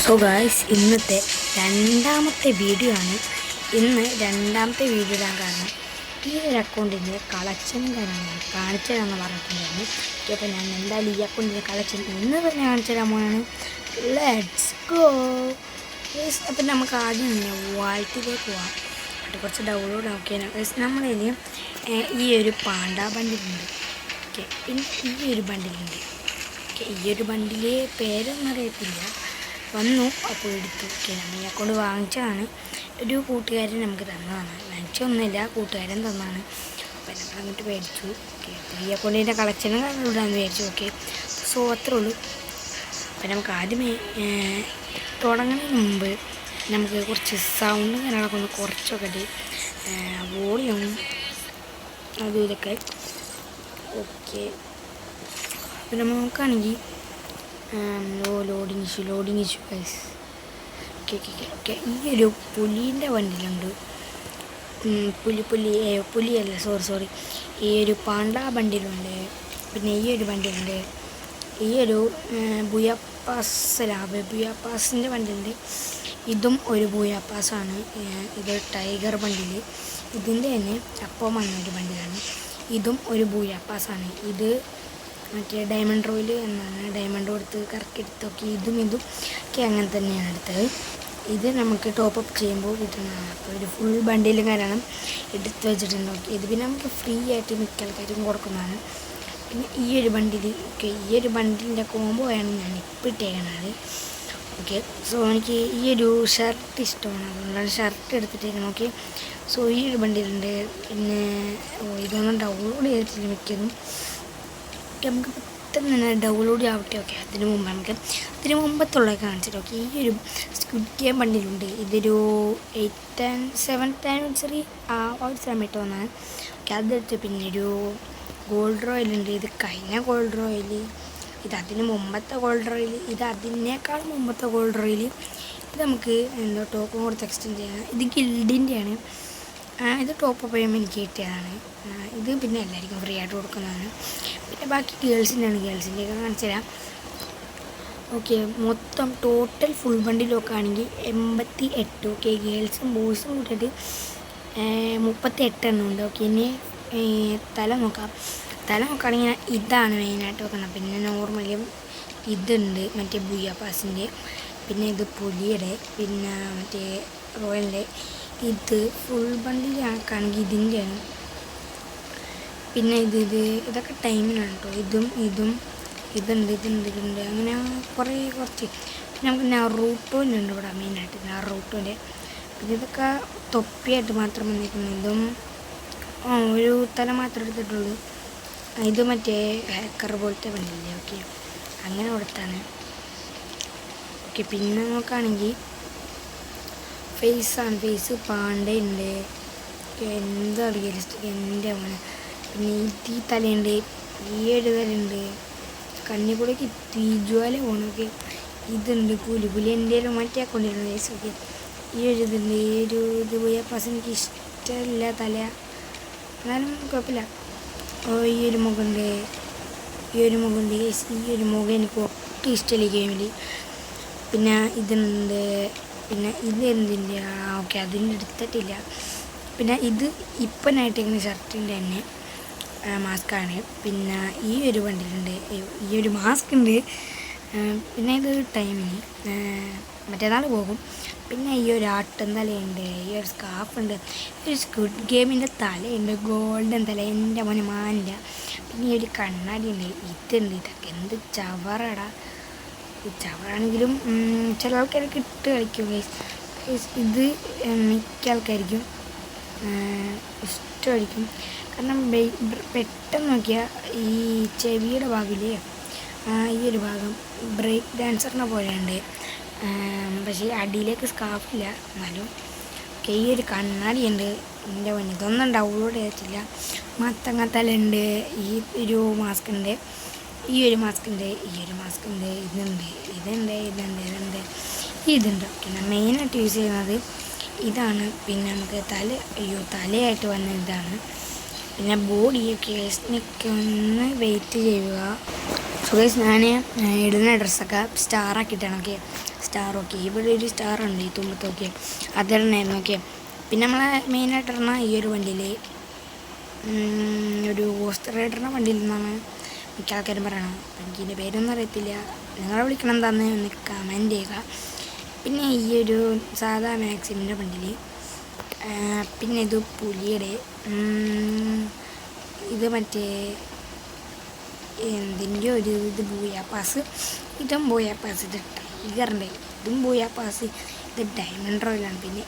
So guys, ഇന്നത്തെ രണ്ടാമത്തെ video ആണ്. രണ്ടാമത്തെ വീഡിയോ ഇടാൻ കാരണം ഈ ഒരു അക്കൗണ്ടിൻ്റെ കളക്ഷനും കാര്യങ്ങളാണ് കാണിച്ചു തരാമെന്ന് പറഞ്ഞിട്ടുണ്ടായിരുന്നു. അപ്പോൾ ഞാൻ എന്തായാലും ഈ അക്കൗണ്ടിൻ്റെ കളക്ഷൻ ഇന്ന് തന്നെ കാണിച്ചു തരാൻ പോവാണ്. Let's go. അപ്പം നമുക്ക് ആദ്യം തന്നെ വാൾട്ടിലേക്ക് പോവാം. കുറച്ച് ഡൗൺലോഡ് ആക്കിയാൽ നമ്മളതിൽ ഈ ഒരു പാണ്ട ബണ്ടിലുണ്ട്. ഓക്കെ, പിന്നെ ഈ ഒരു ബണ്ടിലുണ്ട്. ഓക്കെ, ഈ ഒരു ബണ്ടിൽ പേരൊന്നും അറിയത്തില്ല, വന്നു അപ്പോൾ എടുത്തു. ഓക്കെ, നമ്മൾ ഈ അക്കൗണ്ട് വാങ്ങിച്ചതാണ്. ഒരു കൂട്ടുകാരൻ നമുക്ക് തന്നതാണ്, വാങ്ങിച്ചൊന്നുമില്ല, കൂട്ടുകാരൻ തന്നതാണ്. അപ്പോൾ നമ്മൾ അങ്ങോട്ട് മേടിച്ചു. ഓക്കെ, അപ്പോൾ ഈ അക്കൗണ്ടിൻ്റെ കളക്ഷനും ഇടാമെന്ന് വിചാരിച്ചു. ഓക്കെ, സോ അത്രേ ഉള്ളൂ. അപ്പം നമുക്ക് ആദ്യമേ തുടങ്ങുന്നതിന് മുമ്പ് നമുക്ക് കുറച്ച് സൗണ്ട് കാര്യങ്ങളൊക്കെ ഒന്ന് കുറച്ചൊക്കെ വോളിയം അതും ഇതൊക്കെ. ഓക്കെ, അപ്പം നമ്മൾ നോക്കുകയാണെങ്കിൽ ലോഡിങ് ഇഷ്യൂ ഗൈസ്. ഓക്കെ, ഈ ഒരു പുലീൻ്റെ വണ്ടിയിലുണ്ട്. പുലിയല്ല, സോറി, ഈ ഒരു പാണ്ട ബണ്ടിലുണ്ട്. പിന്നെ ഈ ഒരു വണ്ടിയുണ്ട്, ഈ ഒരു ബുയാപ്പാസിൻ്റെ വണ്ടിയുണ്ട്. ഇതും ഒരു ബുയാപ്പാസാണ്. ഇത് ടൈഗർ ബണ്ടിൽ, ഇതിൻ്റെ തന്നെ അപ്പം വന്നൊരു വണ്ടിയാണ്. ഇതും ഒരു ബുയാപ്പാസാണ്. ഇത് മറ്റേ ഡയമണ്ട് റോയിൽ എന്നാണ്, ഡയമണ്ട് കൊടുത്ത് കറക്കിയെടുത്തൊക്കെ ഇതും ഒക്കെ അങ്ങനെ തന്നെയാണ് എടുത്തത്. ഇത് നമുക്ക് ടോപ്പപ്പ് ചെയ്യുമ്പോൾ കിട്ടുന്നതാണ്. അപ്പോൾ ഒരു ഫുൾ ബണ്ടിലും കാരണം എടുത്ത് വെച്ചിട്ടുണ്ട്. ഓക്കെ, ഇത് പിന്നെ നമുക്ക് ഫ്രീ ആയിട്ട് മിക്ക ആൾക്കാരും കൊടുക്കുന്നതാണ്. പിന്നെ ഈ ഒരു ബണ്ടിൽ, ഓക്കെ, ഈ ഒരു ബണ്ടിലിൻ്റെ കോംബോ ആണ് ഞാൻ ഇപ്പോൾ ഇട്ടേക്കുന്നത്. ഓക്കെ, സോ എനിക്ക് ഈ ഒരു ഷർട്ട് ഇഷ്ടമാണ്, അതുകൊണ്ടാണ് ഷർട്ട് എടുത്തിട്ടേക്കുന്നത്. ഓക്കെ, സോ ഈ ഒരു ബണ്ടിലുണ്ട്. പിന്നെ ഇതൊന്നും ഡൗൺലോഡ് ചെയ്തിട്ടില്ല മിക്കതും. നമുക്ക് പെട്ടെന്ന് തന്നെ ഡൗൺലോഡ് ആവട്ടെ. ഓക്കെ, അതിന് മുമ്പത്തുള്ള കാണിച്ചിട്ട്. ഓക്കെ, ഈ ഒരു സ്ക്വിഡ് ഗെയിം ബണ്ടിലുണ്ട്. ഇതൊരു 8th and 7th ആനിവേഴ്സറി ആ ഒരു സമയത്ത് വന്നതാണ്. ഓക്കെ, അതെടുത്ത് പിന്നെ ഒരു ഗോൾഡ് റോയലുണ്ട്. ഇത് കഴിഞ്ഞ ഗോൾഡ് റോയൽ, ഇത് അതിന് മുമ്പത്തെ ഗോൾഡ് റോയൽ, ഇത് അതിനേക്കാൾ മുമ്പത്തെ ഗോൾഡ് റോയൽ. ഇത് നമുക്ക് എന്തോ ടോപ്പും കൊടുത്ത് എക്സ്റ്റെൻഡ് ചെയ്യണം. ഇത് ഗിൽഡിൻ്റെയാണ്. ഇത് ടോപ്പ് ചെയ്യുമ്പോൾ എനിക്ക് കിട്ടിയതാണ്. ഇത് പിന്നെ എല്ലാവർക്കും ഫ്രീ ആയിട്ട് കൊടുക്കുന്നതാണ്. പിന്നെ ബാക്കി ഗേൾസിൻ്റെയൊക്കെ കാണിച്ചു തരാം. ഓക്കെ, മൊത്തം ടോട്ടൽ ഫുൾ ബണ്ടിൽ നോക്കുകയാണെങ്കിൽ 88. ഓക്കെ, ഗേൾസും ബോയ്സും കൂട്ടിയിട്ട് 38 എണ്ണം ഉണ്ട്. ഓക്കെ, ഇനി തല നോക്കുകയാണെങ്കിൽ ഇതാണ് മെയിനായിട്ട് വെക്കണം. പിന്നെ നോർമലിയും ഇതുണ്ട്, മറ്റേ ബുയാപ്പാസിൻ്റെ. പിന്നെ ഇത് പുലിയുടെ, പിന്നെ മറ്റേ റോയലിൻ്റെ. ഇത് ഫുൾ ബണ്ടിലാക്കുകയാണെങ്കിൽ ഇതിൻ്റെയാണ്. പിന്നെ ഇതൊക്കെ ടൈമിനാണ് കേട്ടോ. ഇതുണ്ട് അങ്ങനെ കുറച്ച്. പിന്നെ നമുക്ക് നറൂട്ടോൻ്റെ ഉണ്ട് ഇവിടെ മെയിനായിട്ട്, നറൂട്ടോൻ്റെ. പിന്നെ ഇതൊക്കെ തൊപ്പിയായിട്ട് മാത്രം വന്നിരിക്കുന്നു. ഇതും ഒരു തല മാത്രം എടുത്തിട്ടുള്ളൂ. ഇത് മറ്റേ ഹാക്കർ പോലത്തെ വണ്ടിയില്ലേ. ഓക്കെ, അങ്ങനെ കൊടുത്താണ്. ഓക്കെ, പിന്നെ നോക്കുകയാണെങ്കിൽ ഫേസ് പാണ്ടയുണ്ട്. എന്താ റിയലിസ്റ്റിക് എൻ്റെ മോനെ. പിന്നെ ഈ തലയുണ്ട്, ഈ ഒരു തലയുണ്ട്, കണ്ണിക്കൂടേക്ക് തീജ്വാല പോകണം. ഓക്കെ, ഇതുണ്ട് പുലി എൻ്റെ മറ്റേ അക്കൗണ്ടിലുണ്ട്. ഓക്കെ, ഈ ഒരു ഇതുണ്ട്. ഇത് പോയി പാസ് എനിക്ക് ഇഷ്ടമില്ല തല, എന്നാലും കുഴപ്പമില്ല. ഈ ഒരു മുഖമുണ്ട്. ഈ ഒരു മുഖം എനിക്ക് ഒട്ടും ഇഷ്ടമില്ല ഈ ഗെയിമിൽ. പിന്നെ ഇതുണ്ട്. പിന്നെ ഇത് എന്തിൻ്റെ? ഓക്കെ, അതിൻ്റെ എടുത്തിട്ടില്ല. പിന്നെ ഇത് ഇപ്പം ആയിട്ടിരിക്കുന്ന ഷർട്ടിൻ്റെ തന്നെ മാസ്കാണ്. പിന്നെ ഈ ഒരു വണ്ടിയിലുണ്ട്, ഈ ഒരു മാസ്ക് ഉണ്ട്. പിന്നെ ഇത് ടൈമിന് മറ്റേനാൾ പോകും. പിന്നെ ഈ ഒരു ആട്ടും തലയുണ്ട്, ഈ ഒരു സ്കാർഫുണ്ട്, ഈ ഒരു സ്ക്വിഡ് ഗെയിമിൻ്റെ തലയുണ്ട്, ഗോൾഡൻ തല എൻ്റെ മോനെ മാനില്ല. പിന്നെ ഈ ഒരു കണ്ണാടി ഉണ്ട്. ഇതൊക്കെ എന്ത് ചവറടാ. ചവറാണെങ്കിലും ചില ആൾക്കാർക്ക് ഇട്ട് കളിക്കും. ഇത് മിക്ക ആൾക്കാർക്കും ഇഷ്ടമായിരിക്കും. കാരണം പെട്ടെന്ന് നോക്കിയാൽ ഈ ചെവിയുടെ ഭാഗമില്ലേ, ഈ ഒരു ഭാഗം ബ്രേക്ക് ഡാൻസറിനെ പോലെയുണ്ട്. പക്ഷേ അടിയിലേക്ക് സ്കാർഫില്ല, എന്നാലും ഈ ഒരു കണ്ണാടിയുണ്ട്. എൻ്റെ മുന്നിൽ ഇതൊന്നും ഡൗൺലോഡ് ചെയ്തിട്ടില്ല. മത്തങ്ങ തലുണ്ട്. ഈ ഒരു മാസ്ക് ഉണ്ട്, ഈ ഒരു മാസ്ക് ഉണ്ട്, ഇതുണ്ട്. പിന്നെ മെയിനായിട്ട് യൂസ് ചെയ്യുന്നത് ഇതാണ്. പിന്നെ നമുക്ക് തലയായിട്ട് വന്ന ഇതാണ്. പിന്നെ ബോഡിയൊക്കെ ഒന്ന് വെയിറ്റ് ചെയ്യുക. സോ ഗൈസ് ഞാൻ ഇടുന്ന ഡ്രസ്സൊക്കെ സ്റ്റാറാക്കിയിട്ടാണ്. Okay, star. ഓക്കെ, ഇവിടെ ഒരു സ്റ്റാറുണ്ട് ഈ തുമ്പത്ത്. ഓക്കെ, അതിടണമായിരുന്നു. ഓക്കെ, പിന്നെ നമ്മളെ മെയിനായിട്ട് ഇടുന്ന ഈ ഒരു വണ്ടിയിൽ ഒരു ഗോസ്റ്റ് റൈഡറിൻ്റെ വണ്ടിയിൽ നിന്നാണ് മിക്ക ആൾക്കാരും പറയണം. അപ്പം എനിക്കിതിൻ്റെ പേരൊന്നും അറിയത്തില്ല. നിങ്ങളെ വിളിക്കണം എന്താണെന്ന് ഒന്ന് കമൻറ്റ് ചെയ്യുക. പിന്നെ ഈ ഒരു സാധാ മാക്സിമിൻ്റെ വണ്ടിയിൽ, പിന്നെ ഇത് പുലിയുടെ, ഇത് മറ്റേ എന്തിൻ്റെ ഒരു ഇത് ബൂയാപ്പാസ്, ഇതും ബൂയാപ്പാസ്. ഇത് ടൈഗറിൻ്റെ, ഇതും ബൂയാപ്പാസ്. ഇത് ഡയമണ്ട് റോയലാണ്. പിന്നെ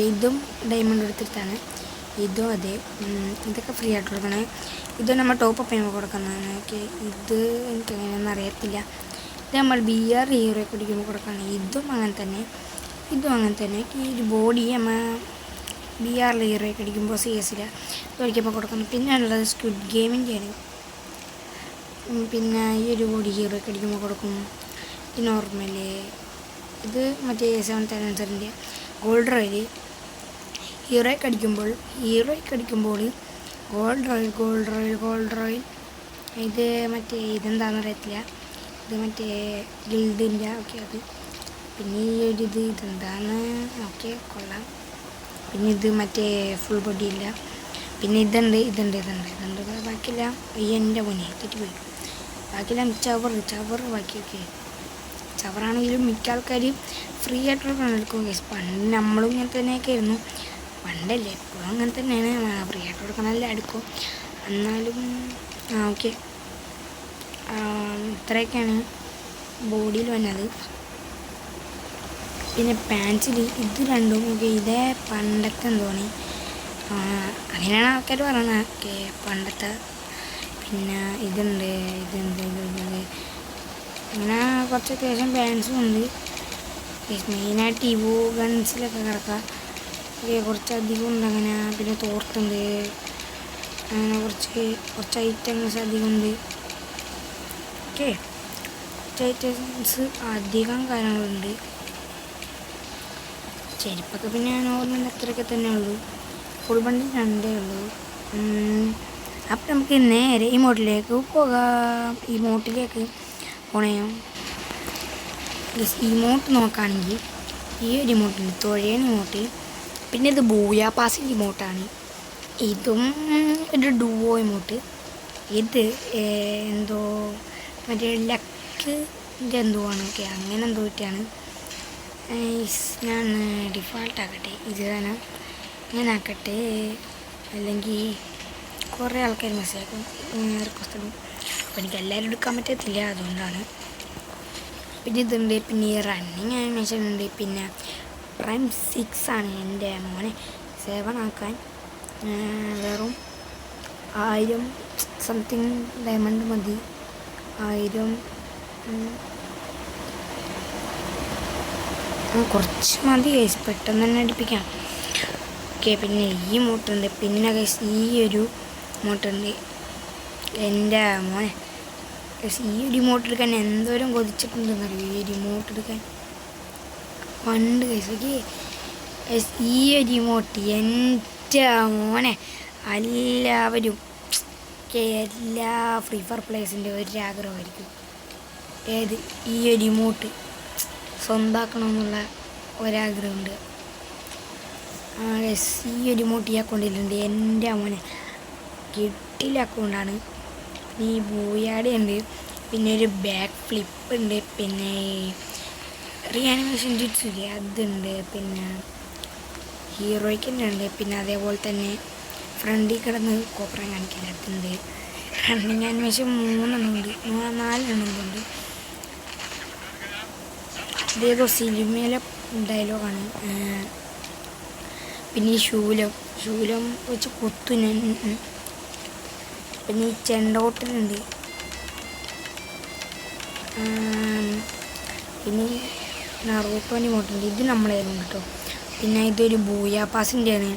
ഇതും ഡയമണ്ട് എടുത്തിട്ടാണ്. ഇതും അതെ. ഇതൊക്കെ ഫ്രീ ആയിട്ട് കൊടുക്കണേ. ഇത് നമ്മൾ ടോപ്പ് അപ്പ് ചെയ്യുമ്പോൾ കൊടുക്കുന്നതാണ്. ഓക്കെ, ഇത് എനിക്ക് എങ്ങനെയൊന്നും അറിയത്തില്ല. ഇത് നമ്മൾ BR ഹീറോ കുടിക്കുമ്പോൾ കൊടുക്കുകയാണ്. ഇതും അങ്ങനെ തന്നെ, ഇതും അങ്ങനെ തന്നെ. ഈ ഒരു ബോഡി നമ്മൾ BR ഹീറോ അടിക്കുമ്പോൾ CS കളിക്കുമ്പോൾ കൊടുക്കണം. പിന്നെ ഉള്ളത് സ്ക്വിഡ് ഗെയിമിൻ്റെയാണ്. പിന്നെ ഈ ഒരു ബോഡി ഹീറോ അടിക്കുമ്പോൾ കൊടുക്കും. ഈ നോർമല് ഇത് മറ്റേ 7th ആനിവേഴ്സറിൻ്റെ ഗോൾഡ് റോയൽ. ഹീറോയ്ക്ക് അടിക്കുമ്പോൾ ഗോൾഡ് റോയൽ. ഇത് മറ്റേ ഇതെന്താണെന്ന് അറിയത്തില്ല. ഇത് മറ്റേ ഗിൽഡിൻ്റെ. ഓക്കെ, അത്. പിന്നെ ഈ ഒരു ഇതെന്താണ്. ഓക്കെ, കൊള്ളാം. പിന്നെ ഇത് മറ്റേ ഫുൾ ബോഡി ഇല്ല. പിന്നെ ഇതുണ്ട്. ബാക്കിയില്ല. എൻ്റെ മുന്നേ തെറ്റിപ്പോയി. ബാക്കിയെല്ലാം ചവർ ബാക്കി. ഓക്കെ, ചവറാണെങ്കിലും മിക്ക ആൾക്കാർ ഫ്രീ ആയിട്ടുള്ള എടുക്കും. പണ്ട് നമ്മളും ഇങ്ങനെ തന്നെയൊക്കെ ആയിരുന്നു. പണ്ടല്ലേ, എപ്പോഴും അങ്ങനെ തന്നെയാണ്. ഫ്രീ ആയിട്ട് കൊടുക്കണമെല്ലാം എടുക്കും. എന്നാലും ഓക്കെ, ഇത്രയൊക്കെയാണ് ബോഡിയിൽ വന്നത്. പിന്നെ പാൻസിൽ ഇത് രണ്ടും. ഓക്കെ, ഇതേ പണ്ടത്തെ എന്തോണി, അങ്ങനെയാണ് ആൾക്കാർ പറയുന്നത്. ഓക്കെ, പണ്ടത്തെ. പിന്നെ ഇതുണ്ട്. അങ്ങനെ കുറച്ച് അത്യാവശ്യം പാൻസും ഉണ്ട്. മെയിനായിട്ട് ഇവോ ഗൺസിലൊക്കെ കിടക്കാം. ഓക്കെ, കുറച്ചധികം ഉണ്ട് അങ്ങനെ. പിന്നെ തോർത്തുണ്ട്. അങ്ങനെ കുറച്ച് ഐറ്റംസ് അധികം ഉണ്ട്. ഓക്കെ, കുറച്ച് ഐറ്റംസ് അധികം കാര്യങ്ങളുണ്ട്. ചെരുപ്പൊക്കെ പിന്നെ നോർമൽ അത്രയൊക്കെ തന്നെ ഉള്ളൂ. ഫുൾ ബണ്ടിൽ 2 ഉള്ളൂ. അപ്പം നമുക്ക് നേരെ ഇമോട്ടിലേക്ക് പോകാം. ഇമോട്ടിലേക്ക് പോണേയോ. ഇമോട്ട് നോക്കുകയാണെങ്കിൽ ഈ ഒരു ഇമോട്ടുണ്ട്, തുഴയൻ ഇമോട്ട്. പിന്നെ ഇത് ബൂയാപ്പാസിൻ്റെ ഇമോട്ടാണ്. ഇതും ഒരു ഡുവോ ഇമോട്ട്. ഇത് എന്തോ മറ്റേ ലക്കിൻ്റെ എന്തോ ആണ്. ഓക്കെ, അങ്ങനെ എന്തോ ഇട്ടാണ്. ഞാൻ ഡിഫാൾട്ട് ആക്കട്ടെ, ഇത് തന്നെ ഞാൻ ആക്കട്ടെ. അല്ലെങ്കിൽ കുറേ ആൾക്കാർ മെസ്സേജ് റിക്വസ്റ്റ് ഇടും. അപ്പോൾ എനിക്ക് എല്ലാവരും എടുക്കാൻ പറ്റത്തില്ല, അതുകൊണ്ടാണ്. പിന്നെ ഇതുണ്ട്. പിന്നെ ഈ റണ്ണിങ് ആനിമേഷൻ ഉണ്ട്. പിന്നെ പ്രൈം 6 ആണ്. എൻ്റെ മോനെ 7 ആക്കാൻ വെറും 1000 സംതിങ് ഡയമണ്ട് മതി. 1000 കുറച്ച് മതി ഗൈസ്, പെട്ടെന്ന് തന്നെ അടുപ്പിക്കാം. ഓക്കെ, പിന്നെ ഈ മോട്ടുണ്ട്. പിന്നെ ഗൈസ് ഈ ഒരു മോട്ടുണ്ട്. എൻ്റെ മോനെ ഈ റിമോട്ട് എടുക്കാൻ എന്തോരം കൊതിച്ചിട്ടുണ്ടെന്നറിയോ. ഈ റിമോട്ട് എടുക്കാൻ പണ്ട് ഗൈസ്. ഓക്കെ, ഈ റിമോട്ട് എൻ്റെ മോനെ എല്ലാവരും എല്ലാ ഫ്രീ ഫയർ പ്ലേയേഴ്സിൻ്റെ ഒരാഗ്രഹമായിരിക്കും. ഏത് ഈ റിമോട്ട് സ്വന്തമാക്കണമെന്നുള്ള ഒരാഗ്രഹമുണ്ട്. ഈ റിമോട്ട് ഈ അക്കൗണ്ടിലുണ്ട്. എൻ്റെ മോനെ കിട്ടില്ല അക്കൗണ്ടാണ്. ഈ ബൂയാടി ഉണ്ട്. പിന്നെ ഒരു ബാക്ക് ഫ്ലിപ്പ് ഉണ്ട്. പിന്നെ റീആനിമേഷൻ ജിറ്റ്സ് ഇല്ലേ, അതുണ്ട്. പിന്നെ ഹീറോയ്ക്കിൻ്റെ ഉണ്ട്. പിന്നെ അതേപോലെ തന്നെ ഫ്രണ്ടിൽ കിടന്ന് കോപ്പറ കാണിക്കാൻ അതുണ്ട്. റണ്ണിങ് ആനിമേഷൻ 3 ഉണ്ട്, 4 ഉണ്ട്. ഇതേതോ സിനിമയിലെ ഡയലോഗാണ്. പിന്നെ ഈ ശൂലം വെച്ച് കുത്തുന. പിന്നെ ഈ ചെണ്ടോട്ടലുണ്ട്. പിന്നെ നറൂട്ടോൻ്റെ മോട്ടുണ്ട്. ഇത് നമ്മളായിരുന്നു കേട്ടോ. പിന്നെ ഇതൊരു ബൂയാപ്പാസിൻ്റെയാണ്.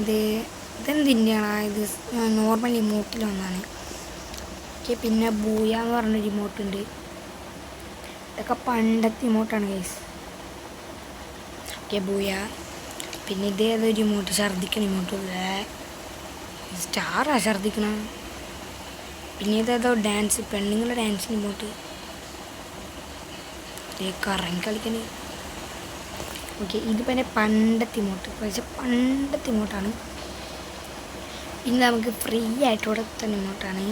ഇതെന്തിൻ്റെയാണ്? ഇത് നോർമൽ ഇമോട്ടിൽ ഒന്നാണ്. ഓക്കെ, പിന്നെ ബൂയ എന്ന് പറഞ്ഞൊരു ഇമോട്ടുണ്ട്. ഇതൊക്കെ പണ്ടത്തെ ഇമോട്ടാണ് ഗൈസ്. Okay, Booyah. പിന്നെ ഇതേതൊരു ഇമോട്ട്, ഛർദ്ദിക്കണ ഇമോട്ട്. സ്റ്റാറാ ഛർദിക്കണം. പിന്നെ ഇതേതോ ഡാൻസ്, പെണ്ണുങ്ങളുടെ ഡാൻസിന് ഇങ്ങോട്ട് കറങ്ങി കളിക്കണേ. ഓക്കെ, ഇതിപ്പോൾ എൻ്റെ പണ്ടത്തെ ഇമോട്ട്, പക്ഷേ പണ്ടത്തെ ഇമോട്ടാണ്. പിന്നെ നമുക്ക് ഫ്രീ ആയിട്ട് ഇവിടെ തന്നെ ഇമോട്ടാണ്.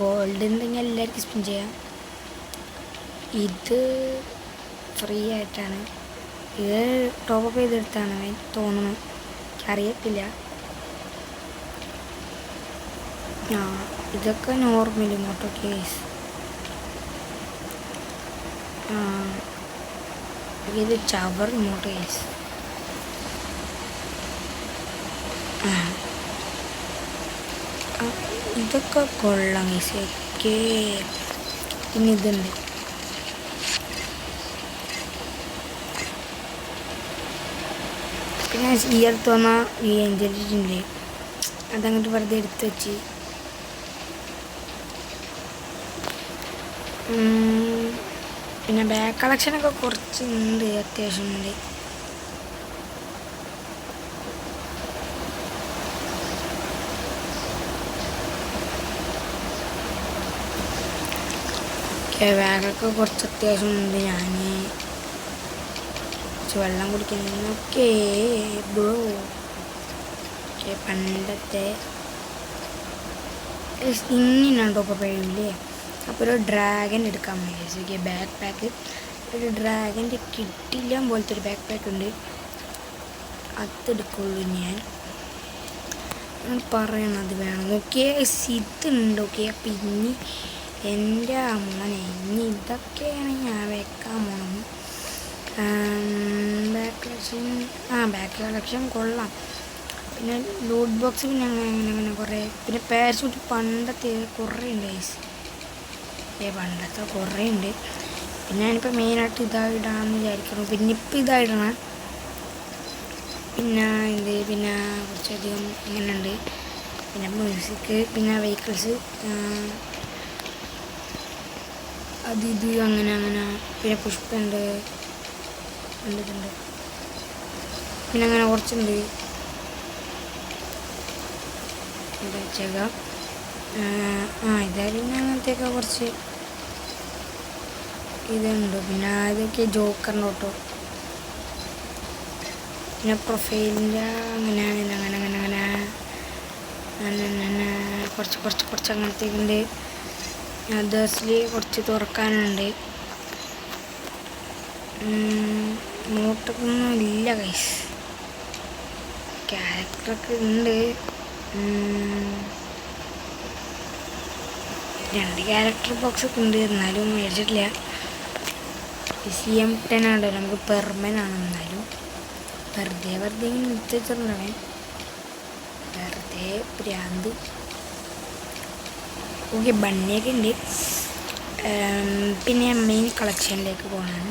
ഗോൾഡ് ഉണ്ടെങ്കിൽ എല്ലാവർക്കും സ്പിൻ ചെയ്യാം. ഇത് ഫ്രീ ആയിട്ടാണ്. ഇത് ടോപ്പപ്പ് ചെയ്തെടുത്താണ് തോന്നുന്നു, അറിയത്തില്ല. ആ, ഇതൊക്കെ നോർമൽ ഇമോട്ടോ കേസ്. ഇത് ചവർ ഇമോട്ടോ കേസ്. ഇതൊക്കെ കൊള്ളാം കേസ്. ഓക്കെ, പിന്നെ ഇതുണ്ട്. പിന്നെ ഈ അടുത്ത് വന്ന ഈ എൻജലിട്ടുണ്ട്, അതങ്ങോട്ട് വെറുതെ എടുത്ത് വെച്ച്. പിന്നെ ബാക്ക് കളക്ഷനൊക്കെ കുറച്ചുണ്ട്, അത്യാവശ്യം ഉണ്ട്. ബാഗൊക്കെ കുറച്ച് അത്യാവശ്യം ഉണ്ട്. ഞാൻ കുറച്ച് വെള്ളം കുടിക്കാൻ. Okay bro. ഓക്കെ, പണ്ടത്തെ ഇങ്ങനെയുണ്ടോ ഇപ്പോൾ കഴിയില്ലേ? അപ്പോൾ ഒരു ഡ്രാഗൻ എടുക്കാൻ വിചാരിച്ചു. Okay, back pack. ഒരു ഡ്രാഗൻ്റെ കിട്ടില്ല പോലത്തെ ഒരു ബാക്ക് പാക്ക് ഉണ്ട്, അതെടുക്കുള്ളൂ ഞാൻ പറയണത് വേണം. ഓക്കെ, ഇതുണ്ട്. ഓക്കെ, അപ്പം ഇനി എൻ്റെ മോനെ ഇനി ഇതൊക്കെയാണ് ഞാൻ വെക്കാൻ പോണം. ബാക്ക് കളക്ഷൻ, ബാക്ക് കളക്ഷൻ കൊള്ളാം. പിന്നെ ലൂട്ട് ബോക്സ് പിന്നെ അങ്ങനെ കുറേ. പിന്നെ പാരച്യൂട്ട് പണ്ടത്തെ കുറേ ഉണ്ട് ഗൈസ്. പണ്ടത്തെ കുറേ ഉണ്ട്. പിന്നെ ഞാനിപ്പോൾ മെയിനായിട്ട് ഇതായിടാമെന്ന് വിചാരിക്കുന്നു. പിന്നെ ഇപ്പം ഇതായിടണം. പിന്നെ പിന്നെ കുറച്ചധികം ഇങ്ങനെ ഉണ്ട്. പിന്നെ മ്യൂസിക്, പിന്നെ വെഹിക്കിൾസ്, ഇത് അങ്ങനെ. പിന്നെ പുഷ്പുണ്ട്, ഇതുണ്ട്. പിന്നെ അങ്ങനെ കുറച്ചുണ്ട് വെച്ചേക്കാം. ഇതായാലും പിന്നെ അങ്ങനത്തെയൊക്കെ കുറച്ച് ഇതുണ്ട്. പിന്നെ ഇതൊക്കെ ജോക്കറിൻ്റെ ഓട്ടോ. പിന്നെ പ്രൊഫൈലിൻ്റെ അങ്ങനെ കുറച്ച് അങ്ങനത്തേക്കുണ്ട്. അതേഴ്സിൽ കുറച്ച് തുറക്കാനുണ്ട്. നോട്ടൊന്നും ഇല്ല ഗൈസ്. ക്യാരക്ടറൊക്കെ ഉണ്ട്. 2 ക്യാരക്ടർ ബോക്സൊക്കെ ഉണ്ട്, എന്നാലും മേടിച്ചിട്ടില്ല. CM10 ആണല്ലോ, നമുക്ക് പെർമനാണ്. എന്നാലും വെറുതെ ഇങ്ങനെ വെച്ചിട്ടുണ്ടാവേ, വെറുതെ ഭ്രാന്ത്. ഓക്കെ, ബണ്ണിയൊക്കെ ഉണ്ട്. പിന്നെ മെയിൻ കളക്ഷനിലേക്ക് പോകണം.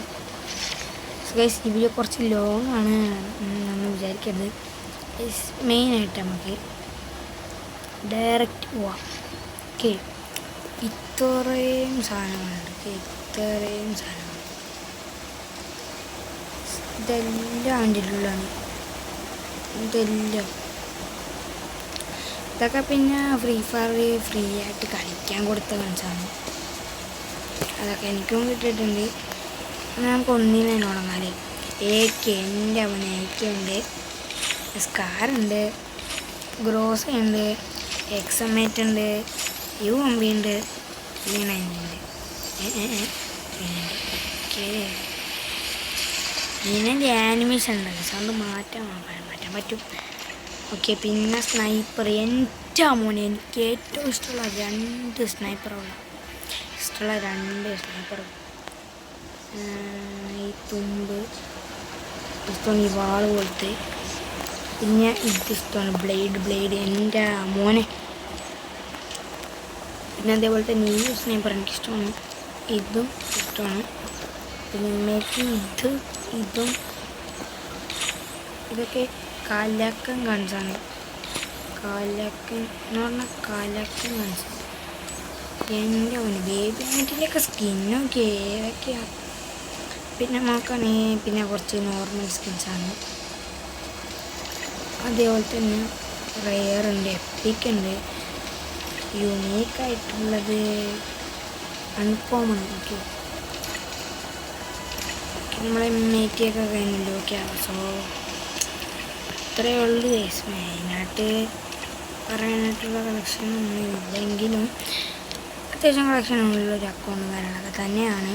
ഗൈസ്, ഈ വീഡിയോ കുറച്ച് ലോങ് ആണ് എന്ന് വിചാരിക്കരുത്. മെയിനായിട്ട് നമുക്ക് ഡയറക്റ്റ് പോവാം. ഓക്കെ, ഇത്രയും സാധനങ്ങളുണ്ട്. ഇത്രയും സാധനങ്ങൾ ഇതെല്ലാം അതിൻ്റെ ഉള്ളിലാണ്. ഇതൊക്കെ പിന്നെ ഫ്രീ ഫയർ ഫ്രീ ആയിട്ട് കളിക്കാൻ കൊടുത്ത മനസ്സാണ്. അതൊക്കെ എനിക്കും കിട്ടിയിട്ടുണ്ട്. നമുക്ക് ഒന്നിനെ തുടങ്ങാല്. എൻ്റെ അവന് ഉണ്ട്, സ്കാറുണ്ട്, ഗ്രോസയുണ്ട്, എക്സമേറ്റ് ഉണ്ട്, UMB ഉണ്ട്, ഉണ്ട്. ഓക്കെ, ഇതിൻ്റെ ആനിമേഷൻ ഉണ്ട്, സൗണ്ട് മാറ്റാൻ പറ്റും. ഓക്കെ, പിന്നെ സ്നൈപ്പർ. എൻ്റെ മോനെ എനിക്ക് ഏറ്റവും ഇഷ്ടമുള്ള 2 സ്നൈപ്പറുള്ള ഈ തുമ്പ് ഇഷ്ടമാണ്, ഈ വാള് പോലത്തെ. പിന്നെ ഇതിഷ്ടമാണ്, ബ്ലേഡ്. എൻ്റെ മോനെ. പിന്നെ അതേപോലെ തന്നെ ഈ സ്നൈപ്പർ എനിക്കിഷ്ടമാണ്, ഇതും ഇഷ്ടമാണ്. പിന്നെ ഇതും ഇതൊക്കെ കാലക്കൻ ഗൺസാണ്. കാലക്കൻ എന്ന് പറഞ്ഞാൽ കാലക്കൻ ഗൺസ്. എൻ്റെ മോന് ബേബി ആൻറ്റിൻ്റെയൊക്കെ സ്കിന്നൊക്കെ ഏതൊക്കെയാണ്. പിന്നെ നോക്കുകയാണെങ്കിൽ പിന്നെ കുറച്ച് നോർമൽ സ്കിൻസാണ്. അതേപോലെ തന്നെ റെയർ ഉണ്ട്, എപ്പിക് ഉണ്ട്, യുണീക്കായിട്ടുള്ളത് അൺകോമൺ. ഓക്കെ, നമ്മളെ മേറ്റിയൊക്കെ കഴിഞ്ഞല്ലോ. ഓക്കെ, സോ ഇത്രയേ ഉള്ളൂ ഗൈസ്. മെയിനായിട്ട് പറയാനായിട്ടുള്ള കളക്ഷൻ ഒന്നും ഇല്ലെങ്കിലും അത്യാവശ്യം കളക്ഷൻ ഉള്ളൊരു അക്കൗണ്ട് കാര്യങ്ങളൊക്കെ തന്നെയാണ്.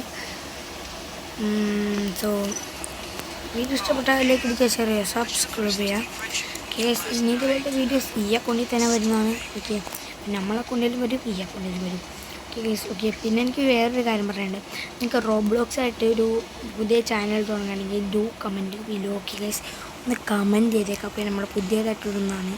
സോ വീഡിയോ ഇഷ്ടപ്പെട്ടാൽ ലൈക്ക് അടിക്കുക, ഷെയർ ചെയ്യുക, സബ്സ്ക്രൈബ് ചെയ്യുക. കേസ് ഇനി ഇതുപോലത്തെ വീഡിയോസ് ഈ അക്കൗണ്ടിൽ തന്നെ വരുന്നതാണ്. ഓക്കെ, നമ്മളെ അക്കൗണ്ടിലും വരും, ഈ അക്കൗണ്ടിലും വരും. Okay case. ഓക്കെ, പിന്നെ എനിക്ക് വേറൊരു കാര്യം പറയാനുണ്ട്. നിങ്ങൾക്ക് റോബ്ലോക്സ് ആയിട്ട് ഒരു പുതിയ ചാനൽ തുടങ്ങുകയാണെങ്കിൽ do comment below. Okay case, ഒന്ന് കമൻറ്റ് ചെയ്തേക്കാം. അപ്പോൾ നമ്മൾ പുതിയതായിട്ടിടുന്നതാണ്.